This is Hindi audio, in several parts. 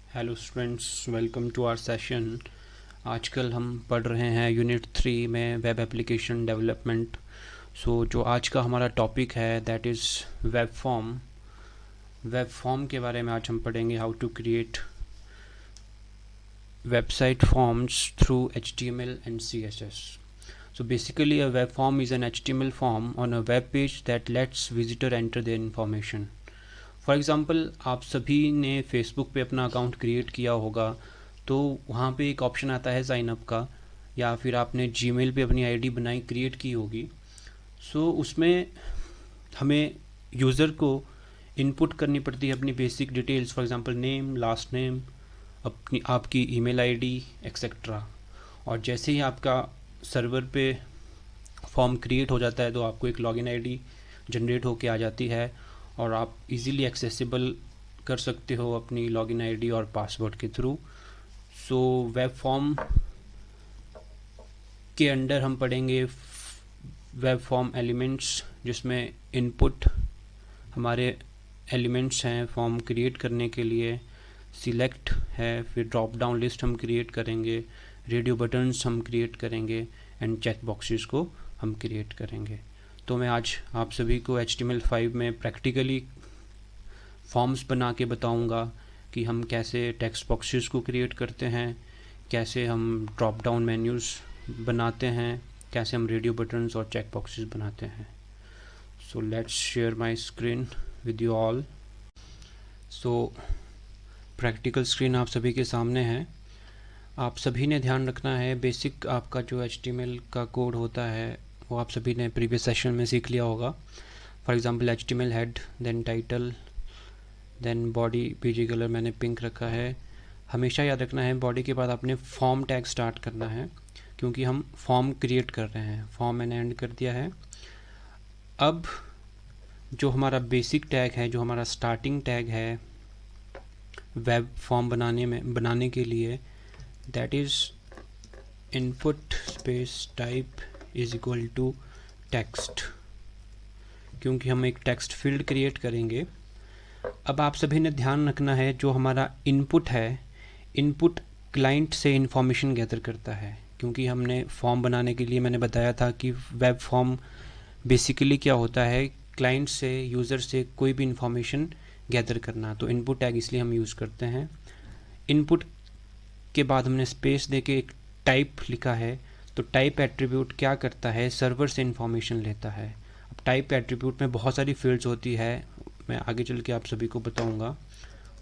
Hello students, welcome to our session. आजकल हम पढ़ रहे हैं यूनिट 3 में वेब एप्लीकेशन डेवलपमेंट। जो आज का हमारा टॉपिक है that is web form. Web form के बारे में आज हम पढ़ेंगे, how to create website forms through HTML and CSS. So basically a web form is an HTML form on a web page that lets visitor enter their information. For example, आप सभी ने फेसबुक पे अपना अकाउंट क्रिएट किया होगा, तो वहाँ पे एक ऑप्शन आता है साइन अप का, या फिर आपने जीमेल पे अपनी आईडी बनाई क्रिएट की होगी। उसमें हमें यूज़र को इनपुट करनी पड़ती है अपनी basic details, for example name, last name, अपनी आपकी ईमेल आईडी एक्सेट्रा। और जैसे ही आपका सर्वर पे फॉर्म क्रिएट हो जाता है तो आपको एक लॉगिन आईडी जनरेट होके आ जाती है और आप इजीली एक्सेसिबल कर सकते हो अपनी लॉगिन आईडी और पासवर्ड के थ्रू। वेब फॉर्म के अंडर हम पढ़ेंगे वेब फॉर्म एलिमेंट्स, जिसमें इनपुट हमारे एलिमेंट्स हैं फॉर्म क्रिएट करने के लिए। सिलेक्ट है, फिर ड्रॉप डाउन लिस्ट हम क्रिएट करेंगे, रेडियो बटन्स हम क्रिएट करेंगे एंड चेक बॉक्सेस को हम क्रिएट करेंगे। तो मैं आज आप सभी को HTML5 में प्रैक्टिकली फॉर्म्स बना के बताऊंगा कि हम कैसे टेक्स्ट बॉक्सेस को क्रिएट करते हैं, कैसे हम ड्रॉप डाउन मेन्यूज़ बनाते हैं, कैसे हम रेडियो बटन्स और चेक बॉक्सेस बनाते हैं। So let's share my screen with you all. Practical screen आप सभी के सामने है। आप सभी ने ध्यान रखना है, बेसिक आपका जो HTML का कोड होता है वो आप सभी ने प्रीवियस सेशन में सीख लिया होगा। For example HTML head, then title, then body, BG colour मैंने पिंक रखा है। हमेशा याद रखना है बॉडी के बाद आपने फॉर्म टैग स्टार्ट करना है, क्योंकि हम फॉर्म क्रिएट कर रहे हैं। फॉर्म मैंने एंड कर दिया है। अब जो हमारा बेसिक टैग है, जो हमारा स्टार्टिंग टैग है वेब फॉर्म बनाने के लिए, that is input space type is equal to text, क्योंकि हम एक टेक्स्ट फील्ड क्रिएट करेंगे। अब आप सभी ने ध्यान रखना है, जो हमारा इनपुट है, इनपुट क्लाइंट से इंफॉर्मेशन गैदर करता है, क्योंकि हमने फॉर्म बनाने के लिए मैंने बताया था कि वेब फॉर्म बेसिकली क्या होता है, क्लाइंट से, यूज़र से कोई भी इंफॉर्मेशन गैदर करना। तो इनपुट टैग इसलिए हम यूज़ करते हैं। इनपुट के बाद हमने स्पेस देके एक टाइप लिखा है, तो टाइप एट्रीब्यूट क्या करता है, सर्वर से इंफॉर्मेशन लेता है। अब टाइप एट्रीब्यूट में बहुत सारी फील्ड्स होती है, मैं आगे चल के आप सभी को बताऊंगा।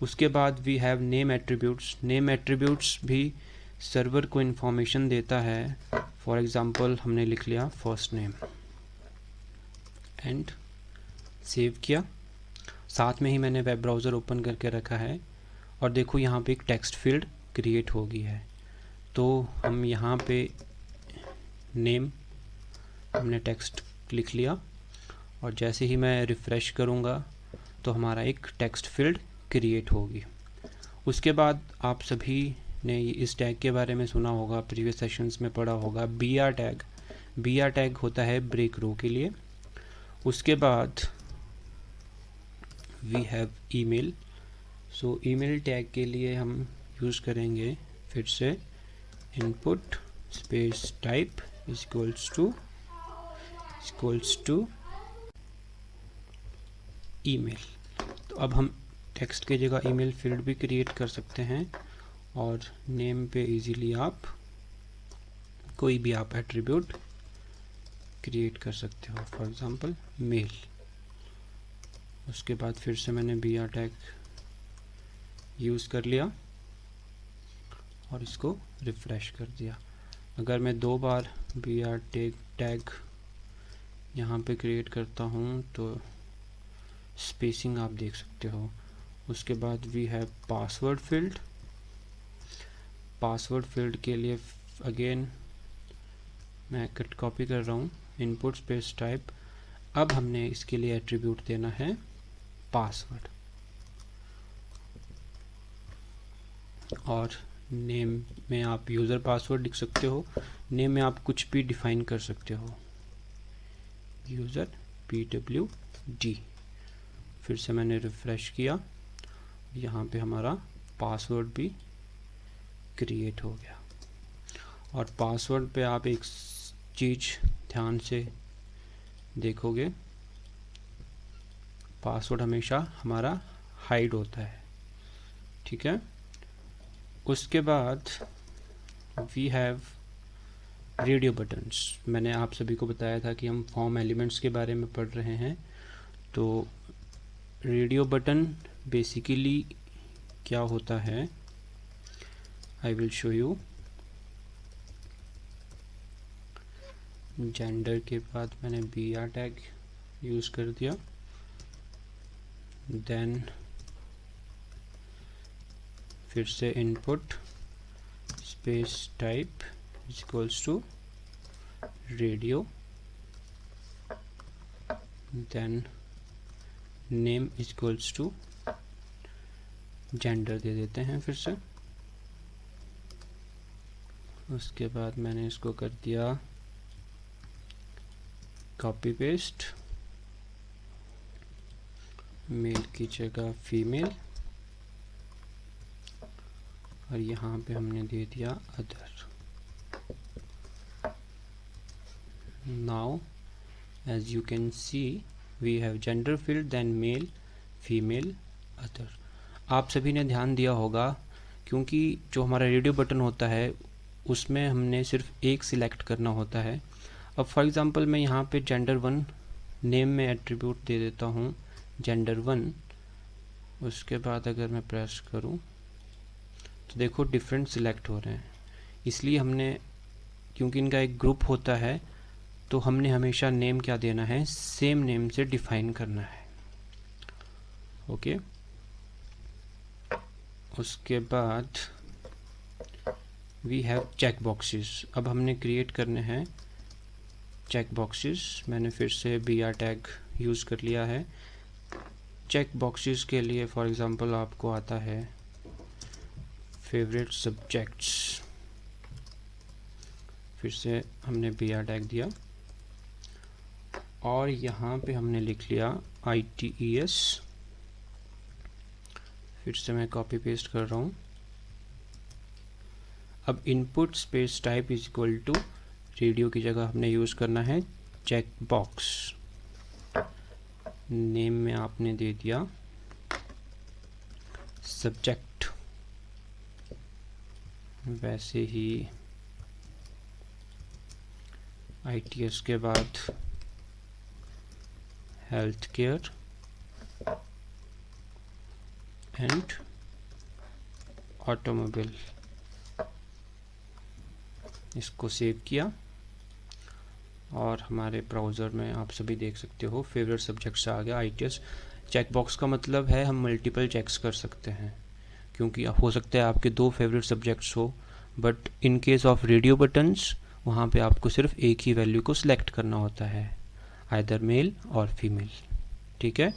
उसके बाद we have name attributes. Name attributes भी सर्वर को इंफॉर्मेशन देता है। फॉर एग्जांपल हमने लिख लिया फर्स्ट नेम एंड सेव किया। साथ में ही मैंने वेब ब्राउज़र ओपन करके रखा है और देखो यहाँ पे एक टेक्स्ट फील्ड क्रिएट हो गई है। तो हम यहाँ पे नेम हमने टेक्स्ट लिख लिया और जैसे ही मैं रिफ़्रेश करूँगा तो हमारा एक टेक्स्ट फील्ड क्रिएट होगी। उसके बाद आप सभी ने इस टैग के बारे में सुना होगा, प्रीवियस सेशंस में पढ़ा होगा, BR टैग। BR टैग होता है ब्रेक रो के लिए। उसके बाद we have email. Email tag के लिए हम यूज़ करेंगे फिर से input space type equals to email. तो अब हम टेक्स्ट के जगह ईमेल फील्ड भी क्रिएट कर सकते हैं और नेम पे इजीली आप कोई भी आप एट्रीब्यूट क्रिएट कर सकते हो, फॉर एग्जांपल मेल। उसके बाद फिर से मैंने BR टैग यूज़ कर लिया और इसको रिफ़्रेश कर दिया। अगर मैं 2 बार BR टैग यहाँ पे क्रिएट करता हूँ तो स्पेसिंग आप देख सकते हो। उसके बाद we have password field. Password field के लिए अगेन मैं कट कॉपी कर रहा हूँ, इनपुट स्पेस टाइप। अब हमने इसके लिए एट्रीब्यूट देना है पासवर्ड, और नेम में आप यूज़र पासवर्ड लिख सकते हो। नेम में आप कुछ भी डिफाइन कर सकते हो, यूज़र PWD। फिर से मैंने रिफ़्रेश किया, यहाँ पे हमारा पासवर्ड भी क्रिएट हो गया। और पासवर्ड पे आप एक चीज़ ध्यान से देखोगे, पासवर्ड हमेशा हमारा हाइड होता है, ठीक है। उसके बाद वी हैव रेडियो बटन्स। मैंने आप सभी को बताया था कि हम फॉर्म एलिमेंट्स के बारे में पढ़ रहे हैं। तो रेडियो बटन बेसिकली क्या होता है, I will show you. Gender के बाद मैंने BR टैग यूज़ कर दिया, देन फिर से input space type is equals to radio, then name is equals to gender दे देते हैं फिर से। उसके बाद मैंने इसको कर दिया कॉपी पेस्ट, मेल की जगह फीमेल, और यहाँ पे हमने दे दिया other. Now as you can see we have gender field, then male, female, other. आप सभी ने ध्यान दिया होगा क्योंकि जो हमारा रेडियो बटन होता है उसमें हमने सिर्फ एक सिलेक्ट करना होता है। अब फॉर एग्ज़ाम्पल मैं यहाँ पे जेंडर 1 नेम में एट्रीब्यूट दे देता हूँ जेंडर 1। उसके बाद अगर मैं प्रेस करूँ तो देखो डिफरेंट सिलेक्ट हो रहे हैं। इसलिए हमने, क्योंकि इनका एक ग्रुप होता है, तो हमने हमेशा नेम क्या देना है, सेम नेम से डिफाइन करना है। ओके। उसके बाद वी हैव चेक बॉक्सेस। अब हमने क्रिएट करने हैं चेक बॉक्सेस। मैंने फिर से BR टैग यूज़ कर लिया है। चेक बॉक्सेस के लिए फॉर एग्ज़ाम्पल आपको आता है फेवरेट सब्जेक्ट्स, फिर से हमने BR टैग दिया और यहाँ पे हमने लिख लिया ITES। फिर से मैं कॉपी पेस्ट कर रहा हूँ। अब input space type is equal to radio की जगह हमने यूज़ करना है चेक बॉक्स। नेम में आपने दे दिया सब्जेक्ट, वैसे ही ITS के बाद हेल्थ केयर एंड ऑटोमोबाइल। इसको सेव किया और हमारे ब्राउज़र में आप सभी देख सकते हो फेवरेट सब्जेक्ट्स आ गया ITS। चेक बॉक्स का मतलब है हम मल्टीपल चेक्स कर सकते हैं, क्योंकि हो सकता है आपके 2 फेवरेट सब्जेक्ट्स हो, but in case of radio buttons वहाँ पे आपको सिर्फ एक ही वैल्यू को सिलेक्ट करना होता है, आइदर मेल और फीमेल। ठीक है,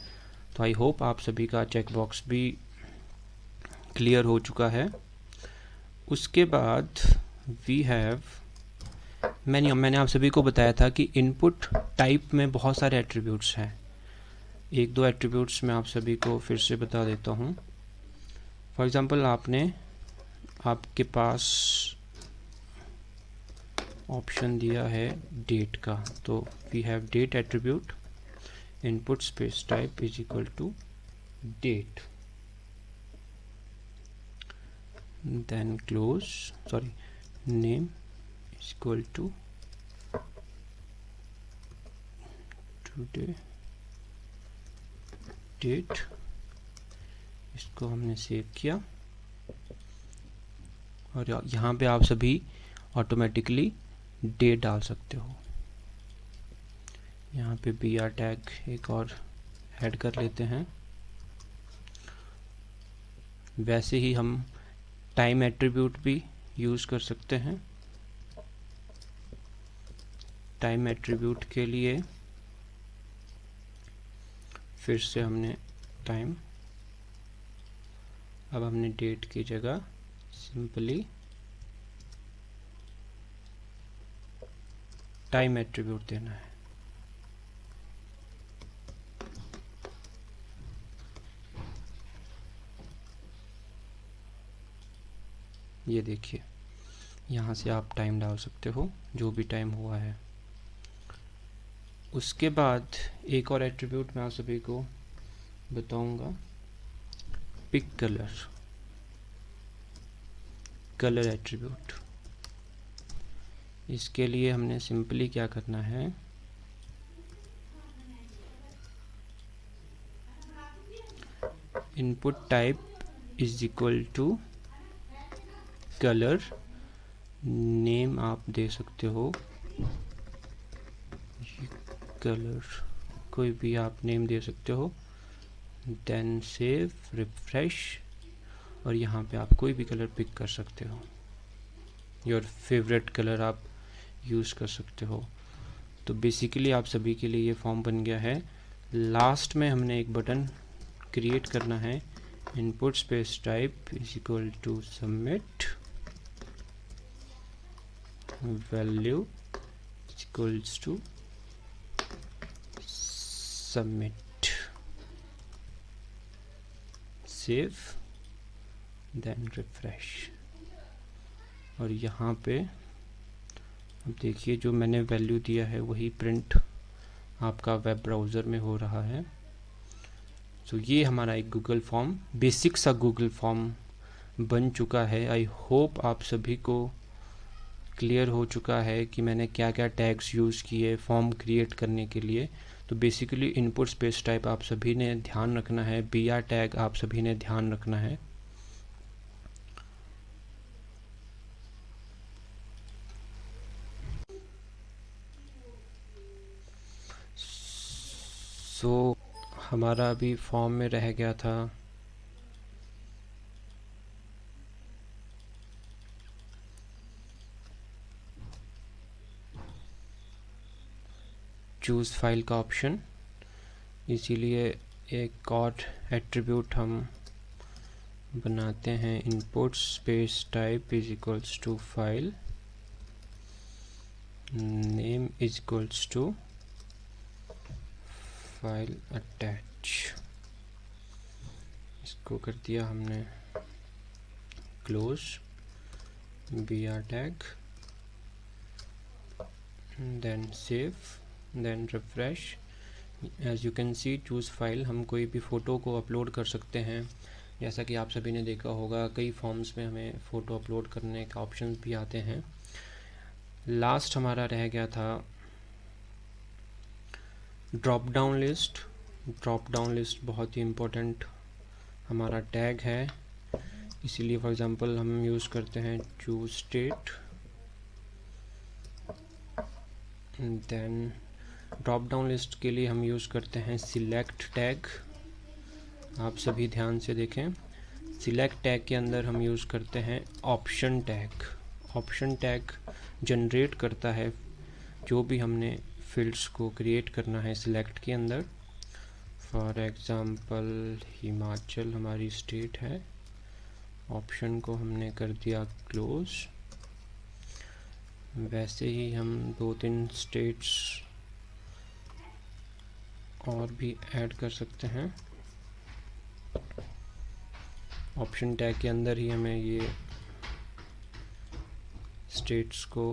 तो आई होप आप सभी का चेक बॉक्स भी क्लियर हो चुका है। उसके बाद वी हैव, मैंने आप सभी को बताया था कि इनपुट टाइप में बहुत सारे एट्रीब्यूट्स हैं। एक दो एट्रीब्यूट्स मैं आप सभी को फिर से बता देता हूँ। फॉर एग्ज़ाम्पल आपके पास ऑप्शन दिया है डेट का, तो we have date attribute, input space type is equal to date, then close, sorry, name is equal to today date। इसको हमने सेव किया और यहाँ पे आप सभी ऑटोमेटिकली डेट डाल सकते हो। यहाँ पे BR टैग एक और ऐड कर लेते हैं। वैसे ही हम टाइम एट्रीब्यूट भी यूज़ कर सकते हैं। टाइम एट्रीब्यूट के लिए फिर से हमने टाइम, अब हमने डेट की जगह सिंपली टाइम एट्रीब्यूट देना है। ये देखिए, यहाँ से आप टाइम डाल सकते हो, जो भी टाइम हुआ है। उसके बाद एक और एट्रीब्यूट मैं आप सभी को बताऊंगा, पिक कलर एट्रीब्यूट। इसके लिए हमने सिंपली क्या करना है, input type is equal to colour, name आप दे सकते हो, कलर कोई भी आप नेम दे सकते हो, देन सेव, रिफ्रेश, और यहाँ पे आप कोई भी कलर पिक कर सकते हो, योर फेवरेट कलर आप यूज़ कर सकते हो। तो बेसिकली आप सभी के लिए ये फॉर्म बन गया है। लास्ट में हमने एक बटन क्रिएट करना है, input space type is equal to submit, value is equals to submit, save, then refresh. और यहाँ पे अब देखिए, जो मैंने वैल्यू दिया है वही प्रिंट आपका वेब ब्राउज़र में हो रहा है। तो ये हमारा एक गूगल फॉर्म, बेसिक सा गूगल फॉर्म बन चुका है। आई होप आप सभी को क्लियर हो चुका है कि मैंने क्या क्या टैग्स यूज़ किए फॉर्म क्रिएट करने के लिए। तो बेसिकली इनपुट स्पेस टाइप आप सभी ने ध्यान रखना है, BR टैग आप सभी ने ध्यान रखना है। सो हमारा अभी फॉर्म में रह गया था चूज़ फाइल का ऑप्शन, इसीलिए एक और एट्रीब्यूट हम बनाते हैं, input space type is equals to file, name is equals to file attach. इसको कर दिया हमने close, BR tag, then save, then refresh. As you can see choose file, हम कोई भी फ़ोटो को अपलोड कर सकते हैं। जैसा कि आप सभी ने देखा होगा, कई फॉर्म्स में हमें फ़ोटो अपलोड करने का ऑप्शन भी आते हैं। लास्ट हमारा रह गया था drop down list. Drop down list बहुत ही इम्पोर्टेंट हमारा टैग है, इसीलिए फॉर एग्जांपल हम यूज़ करते हैं choose state. Then drop down list के लिए हम यूज़ करते हैं सिलेक्ट टैग। आप सभी ध्यान से देखें, सिलेक्ट टैग के अंदर हम यूज़ करते हैं option tag. Option tag generate करता है जो भी हमने फील्ड्स को क्रिएट करना है सिलेक्ट के अंदर। फॉर एग्ज़ाम्पल हिमाचल हमारी स्टेट है, ऑप्शन को हमने कर दिया क्लोज। वैसे ही हम 2-3 स्टेट्स और भी ऐड कर सकते हैं। ऑप्शन टैग के अंदर ही हमें ये स्टेट्स को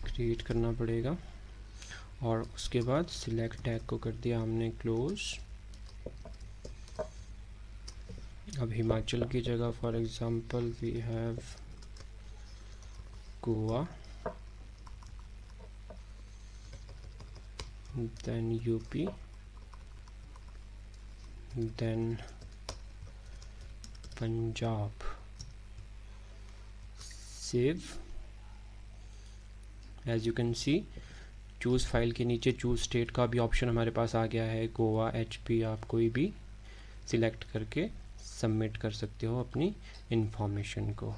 क्रिएट करना पड़ेगा। और उसके बाद सिलेक्ट टैग को कर दिया हमने क्लोज। अब हिमाचल की जगह for example we have Goa, then UP, then Punjab. Save. As you can see choose file के नीचे चूज़ स्टेट का भी ऑप्शन हमारे पास आ गया है। गोवा, HP आप कोई भी सिलेक्ट करके सबमिट कर सकते हो अपनी इंफॉर्मेशन को।